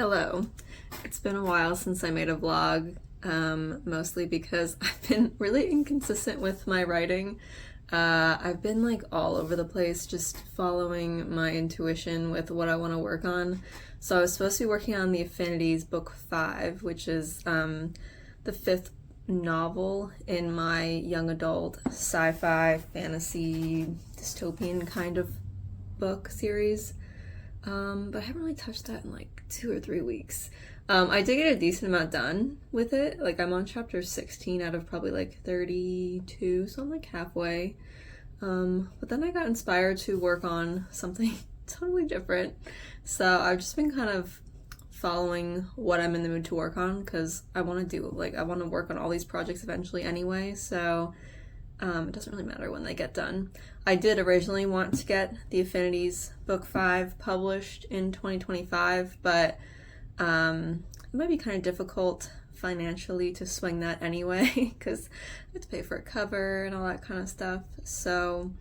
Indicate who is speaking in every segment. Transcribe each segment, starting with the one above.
Speaker 1: Hello. It's been a while since I made a vlog, mostly because I've been really inconsistent with my writing. I've been like all over the place, just following my intuition with what I want to work on. So I was supposed to be working on the Affinities book 5, which is the fifth novel in my young adult sci-fi, fantasy, dystopian kind of book series. But I haven't really touched that in like 2 or 3 weeks. I did get a decent amount done with it. Like I'm on chapter 16 out of probably like 32, so I'm like halfway. But then I got inspired to work on something totally different. So I've just been kind of following what I'm in the mood to work on because I want to work on all these projects eventually anyway. So it doesn't really matter when they get done. I did originally want to get the Affinities book 5 published in 2025, but it might be kind of difficult financially to swing that anyway because I have to pay for a cover and all that kind of stuff. So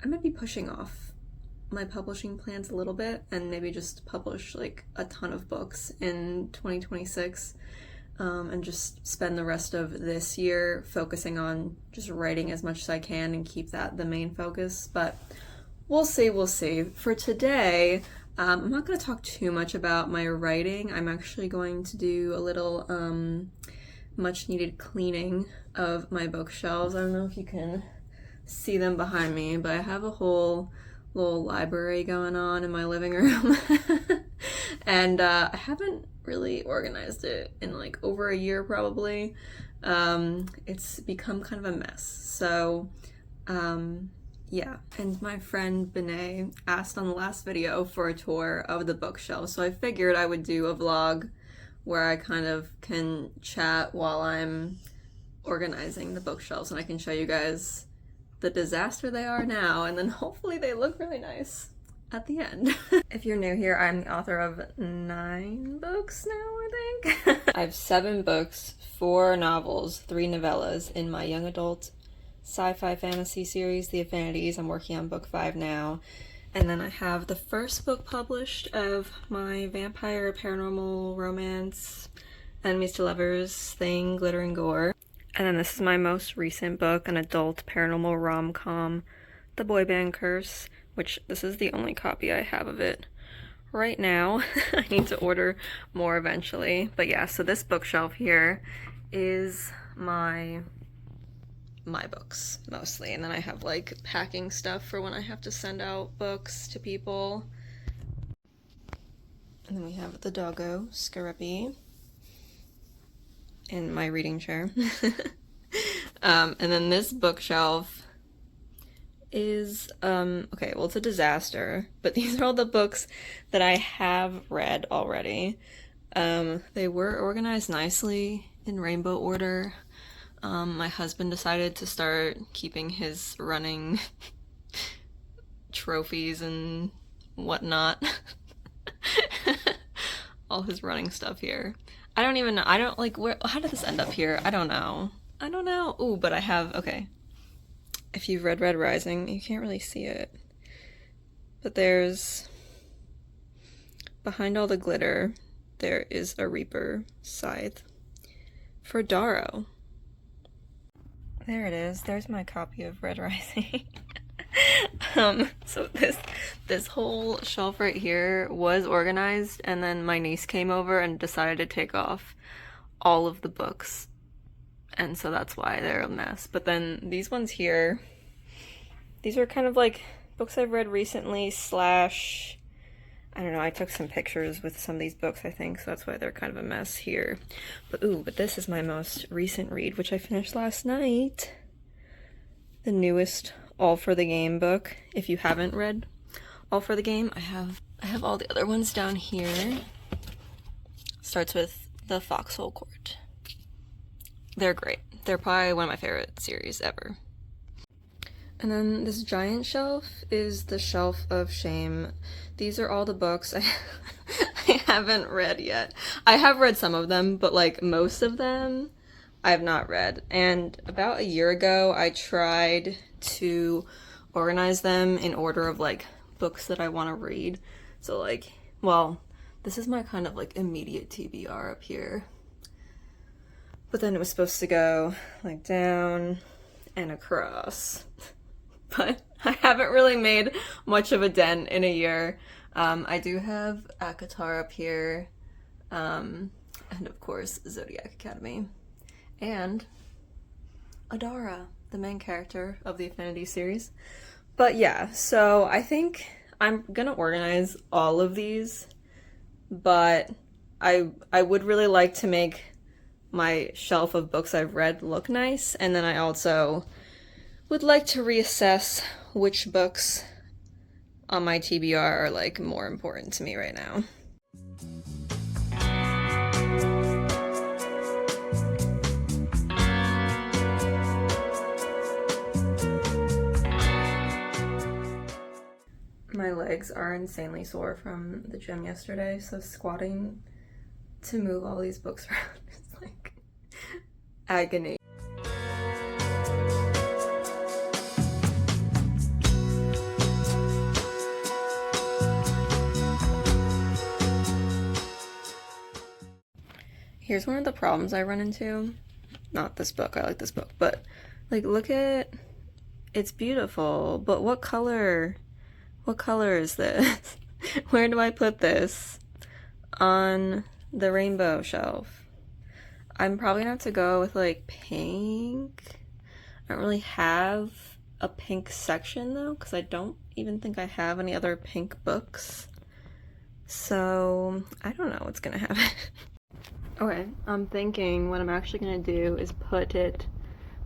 Speaker 1: I might be pushing off my publishing plans a little bit and maybe just publish like a ton of books in 2026. And just spend the rest of this year focusing on just writing as much as I can and keep that the main focus. But we'll see. For today, I'm not going to talk too much about my writing. I'm actually going to do a little much needed cleaning of my bookshelves. I don't know if you can see them behind me, but I have a whole little library going on in my living room. And I haven't really organized it in like over a year probably. It's become kind of a mess. So yeah, and my friend Benet asked on the last video for a tour of the bookshelf, so I figured I would do a vlog where I kind of can chat while I'm organizing the bookshelves and I can show you guys the disaster they are now, and then hopefully they look really nice at the end. If you're new here, I'm the author of 9 books now, I think. I have 7 books, 4 novels, 3 novellas in my young adult sci-fi fantasy series, The Affinities. I'm working on book 5 now. And then I have the first book published of my vampire, paranormal, romance, enemies to lovers thing, glitter and gore. And then this is my most recent book, an adult paranormal rom-com, The Boy Band Curse, which this is the only copy I have of it right now. I need to order more eventually. But yeah, so this bookshelf here is my books mostly. And then I have like packing stuff for when I have to send out books to people. And then we have the doggo, Scarabee, in my reading chair. And then this bookshelf is okay, well, it's a disaster, but these are all the books that I have read already. They were organized nicely in rainbow order. My husband decided to start keeping his running trophies and whatnot. All his running stuff here. I don't even know. I don't like how did this end up here? I don't know. Ooh, but I have, okay. If you've read Red Rising, you can't really see it. But there's, behind all the glitter, there is a Reaper scythe for Darrow. There it is. There's my copy of Red Rising. So this whole shelf right here was organized, and then my niece came over and decided to take off all of the books. And so that's why they're a mess. But then these ones here, these are kind of like books I've read recently / I don't know, I took some pictures with some of these books, I think, so that's why they're kind of a mess here. But this is my most recent read, which I finished last night. The newest All for the Game book. If you haven't read All for the Game, I have all the other ones down here. Starts with The Foxhole Court. They're great. They're probably one of my favorite series ever. And then this giant shelf is the Shelf of Shame. These are all the books I haven't read yet. I have read some of them, but like most of them I have not read. And about a year ago, I tried to organize them in order of like books that I want to read. So like, well, This is my kind of like immediate TBR up here. But then it was supposed to go like down and across. But I haven't really made much of a dent in a year. I do have ACOTAR up here, and of course Zodiac Academy, and Adara, the main character of the Affinity series. But yeah, so I think I'm gonna organize all of these, but I would really like to make my shelf of books I've read look nice, and then I also would like to reassess which books on my TBR are like more important to me right now. My legs are insanely sore from the gym yesterday, so squatting to move all these books around is like agony. Here's one of the problems I run into. Not this book, I like this book, but like look at, it's beautiful, but what color is this? Where do I put this on the rainbow shelf? I'm probably gonna have to go with like pink. I don't really have a pink section though, because I don't even think I have any other pink books. So I don't know what's gonna happen. Okay, I'm thinking what I'm actually gonna do is put it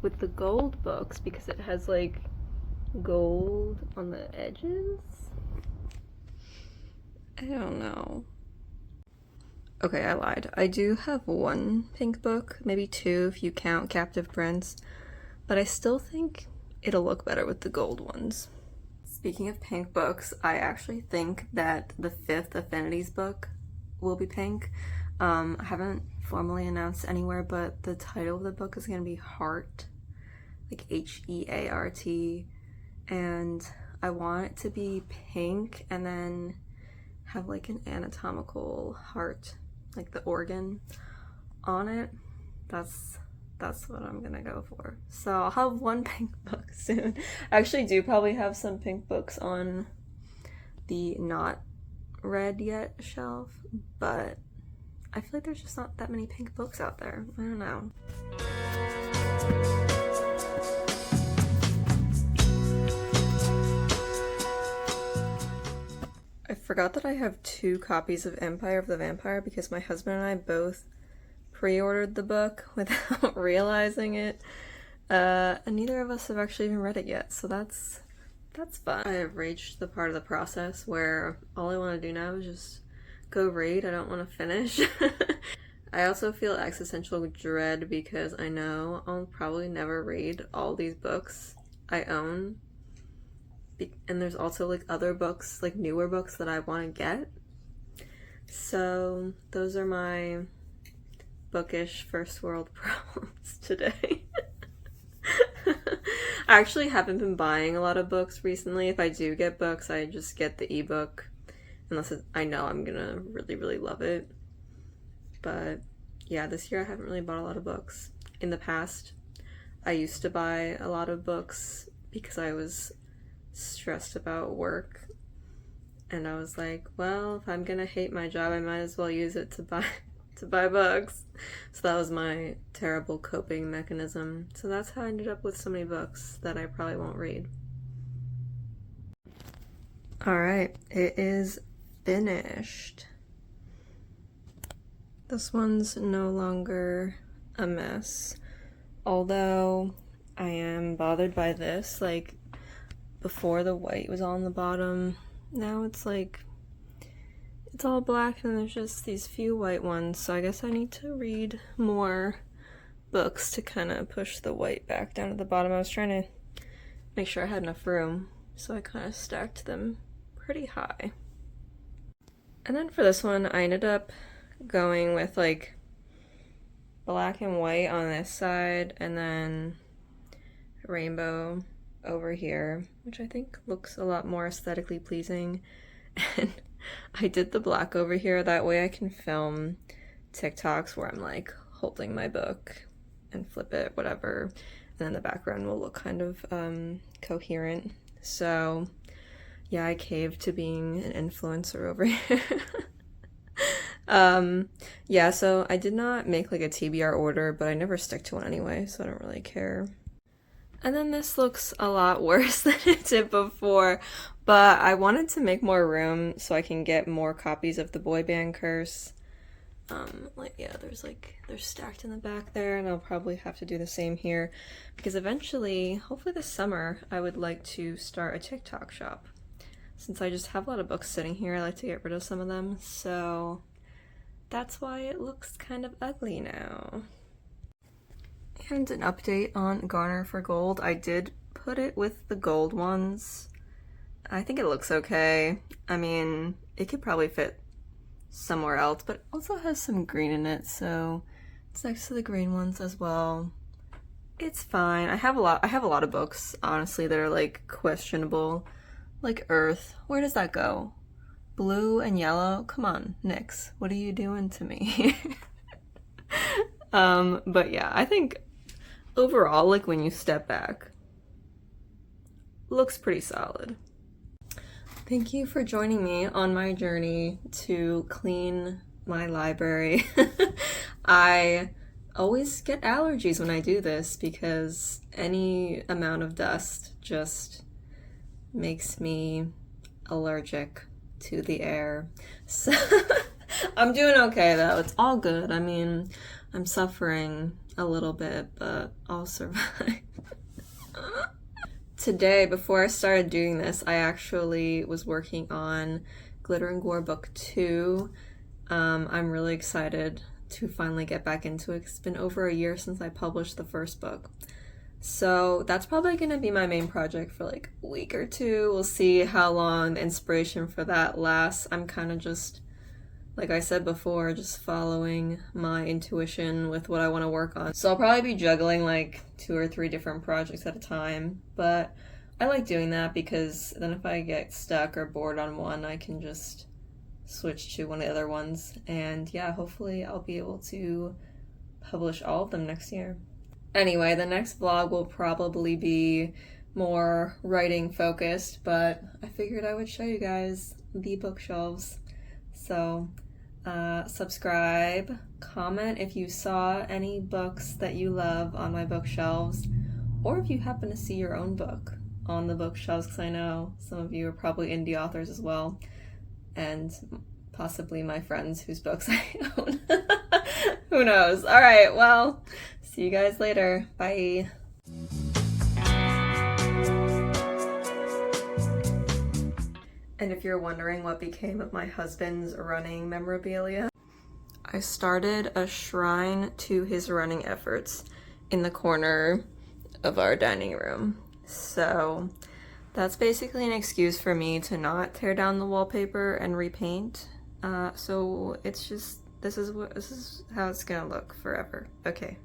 Speaker 1: with the gold books because it has like gold on the edges. I don't know. Okay, I lied. I do have one pink book, maybe two if you count Captive Prince, but I still think it'll look better with the gold ones. Speaking of pink books, I actually think that the 5th Affinities book will be pink. I haven't formally announced anywhere, but the title of the book is going to be Heart, like Heart, and I want it to be pink and then have like an anatomical heart, like the organ on it. That's what I'm gonna go for. So I'll have one pink book soon. I actually do probably have some pink books on the not read yet shelf, but I feel like there's just not that many pink books out there. I don't know. I forgot that I have 2 copies of Empire of the Vampire because my husband and I both pre-ordered the book without realizing it. And neither of us have actually even read it yet, so that's fun. I have reached the part of the process where all I want to do now is just go read. I don't want to finish. I also feel existential dread because I know I'll probably never read all these books I own. And there's also like other books, like newer books that I want to get. So those are my bookish first world problems today. I actually haven't been buying a lot of books recently. If I do get books, I just get the ebook, unless I know I'm gonna really, really love it. But yeah, this year I haven't really bought a lot of books. In the past, I used to buy a lot of books because I was stressed about work, and I was like, well, if I'm gonna hate my job, I might as well use it to buy books. So that was my terrible coping mechanism. So that's how I ended up with so many books that I probably won't read. Alright, it is finished. This one's no longer a mess, although I am bothered by this. Like, before the white was on the bottom, now it's like it's all black and there's just these few white ones, so I guess I need to read more books to kind of push the white back down to the bottom. I was trying to make sure I had enough room, so I kind of stacked them pretty high. And then for this one, I ended up going with like black and white on this side and then over here, which I think looks a lot more aesthetically pleasing. And I did the black over here, that way I can film TikToks where I'm like holding my book and flip it, whatever, and then the background will look kind of coherent. So yeah, I caved to being an influencer over here. Yeah, so I did not make like a TBR order, but I never stick to one anyway, so I don't really care. And then this looks a lot worse than it did before, but I wanted to make more room so I can get more copies of the Boy Band Curse. Like, yeah, they're stacked in the back there, and I'll probably have to do the same here, because eventually, hopefully this summer, I would like to start a TikTok shop. Since I just have a lot of books sitting here, I like to get rid of some of them, so that's why it looks kind of ugly now. And an update on Garner for Gold. I did put it with the gold ones. I think it looks okay. I mean, it could probably fit somewhere else, but it also has some green in it, so it's next to the green ones as well. It's fine. I have a lot of books, honestly, that are like questionable. Like Earth. Where does that go? Blue and yellow? Come on, Nyx. What are you doing to me? But yeah, I think overall, like when you step back, looks pretty solid. Thank you for joining me on my journey to clean my library. I always get allergies when I do this because any amount of dust just makes me allergic to the air. So I'm doing okay though. It's all good. I mean, I'm suffering a little bit, but I'll survive. Today, before I started doing this, I actually was working on Glitter and Gore Book 2. I'm really excited to finally get back into it. It's been over a year since I published the first book. So that's probably going to be my main project for like a week or two. We'll see how long the inspiration for that lasts. I'm kind of just, like I said before, just following my intuition with what I want to work on. So I'll probably be juggling like 2 or 3 different projects at a time, but I like doing that because then if I get stuck or bored on one, I can just switch to one of the other ones. And yeah, hopefully I'll be able to publish all of them next year. Anyway, the next vlog will probably be more writing focused, but I figured I would show you guys the bookshelves. So subscribe, comment if you saw any books that you love on my bookshelves, or if you happen to see your own book on the bookshelves, because I know some of you are probably indie authors as well, and possibly my friends whose books I own. Who knows? All right, well, see you guys later. Bye. And if you're wondering what became of my husband's running memorabilia, I started a shrine to his running efforts in the corner of our dining room. So that's basically an excuse for me to not tear down the wallpaper and repaint. So it's just, this is how it's gonna look forever. Okay.